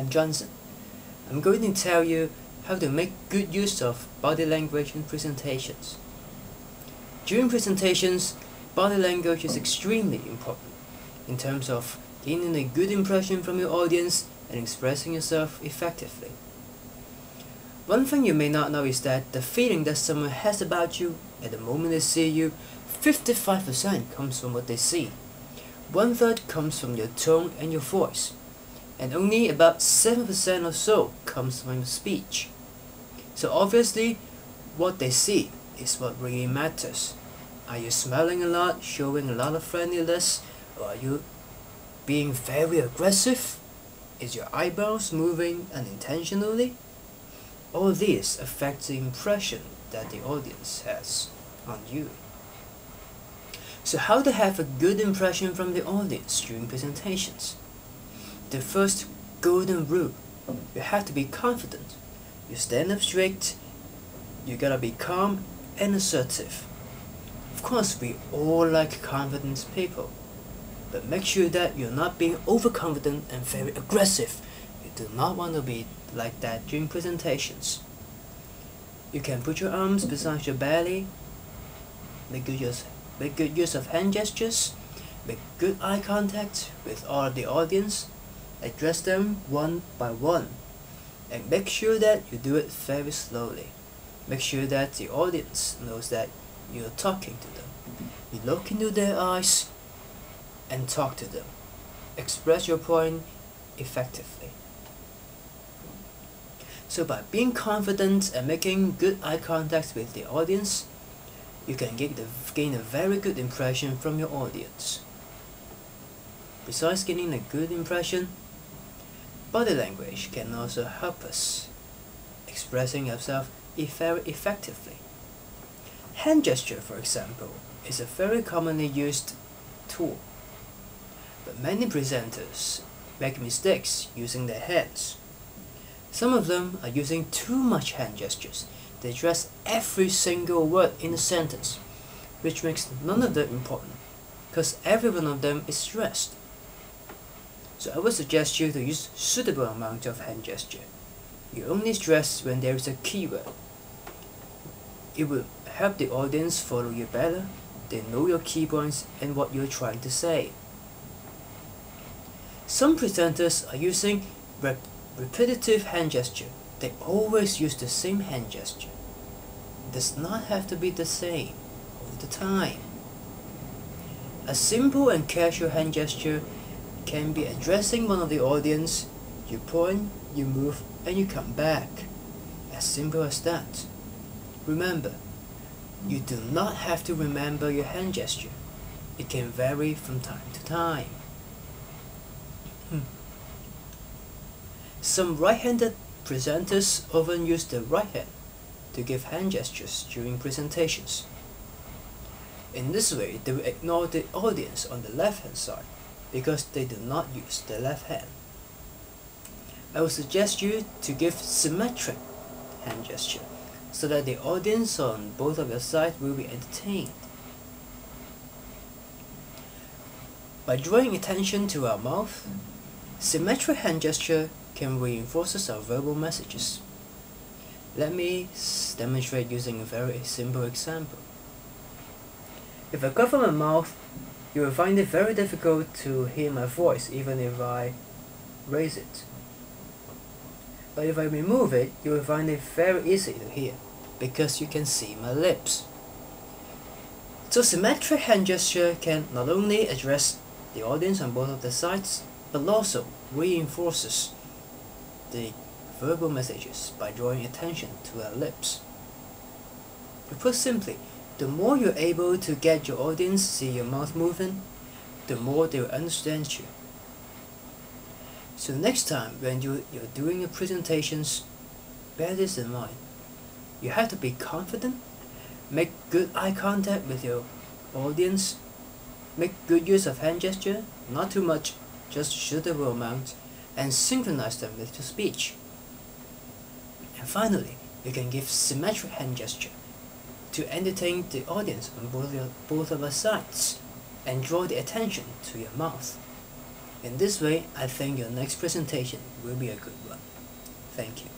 I'm Johnson. I'm going to tell you how to make good use of body language in presentations. During presentations, body language is extremely important in terms of gaining a good impression from your audience and expressing yourself effectively. One thing you may not know is that the feeling that someone has about you at the moment they see you, 55% comes from what they see. 1/3 comes from your tone and your voice, and only about 7% or so comes from your speech. So obviously, what they see is what really matters. Are you smiling a lot, showing a lot of friendliness, or are you being very aggressive? Is your eyebrows moving unintentionally? All these affect the impression that the audience has on you. So how to have a good impression from the audience during presentations? The first golden rule: you have to be confident. You stand up straight, you gotta be calm and assertive. Of course, we all like confident people, but make sure that you're not being overconfident and very aggressive. You do not want to be like that during presentations. You can put your arms beside your belly, make good use of hand gestures, make good eye contact with all of the audience, address them one by one, and make sure that you do it very slowly. Make sure that the audience knows that you're talking to them. You look into their eyes and talk to them. Express your point effectively. So by being confident and making good eye contact with the audience, you can gain a very good impression from your audience. Besides gaining a good impression, body language can also help us expressing ourselves very effectively. Hand gesture, for example, is a very commonly used tool, but many presenters make mistakes using their hands. Some of them are using too much hand gestures. They address every single word in a sentence, which makes none of them important, because every one of them is stressed. So I would suggest you to use suitable amount of hand gesture. You only stress when there is a keyword. It will help the audience follow you better. They know your key points and what you're trying to say. Some presenters are using repetitive hand gesture. They always use the same hand gesture. It does not have to be the same all the time. A simple and casual hand gesture can be addressing one of the audience. You point, you move, and you come back. As simple as that. Remember, you do not have to remember your hand gesture. It can vary from time to time. Some right-handed presenters often use the right hand to give hand gestures during presentations. In this way, they will ignore the audience on the left-hand side because they do not use the left hand. I would suggest you to give symmetric hand gesture so that the audience on both of your sides will be entertained. By drawing attention to our mouth, symmetric hand gesture can reinforce our verbal messages. Let me demonstrate using a very simple example. If I cover my mouth, you will find it very difficult to hear my voice even if I raise it. But if I remove it, you will find it very easy to hear because you can see my lips. So symmetric hand gesture can not only address the audience on both of the sides, but also reinforces the verbal messages by drawing attention to our lips. To put simply, the more you're able to get your audience see your mouth moving, the more they will understand you. So next time when you're doing your presentations, bear this in mind. You have to be confident, make good eye contact with your audience, make good use of hand gesture, not too much, just suitable amount, and synchronize them with your speech. And finally, you can give symmetric hand gesture to entertain the audience on both of our sides and draw the attention to your mouth. In this way, I think your next presentation will be a good one. Thank you.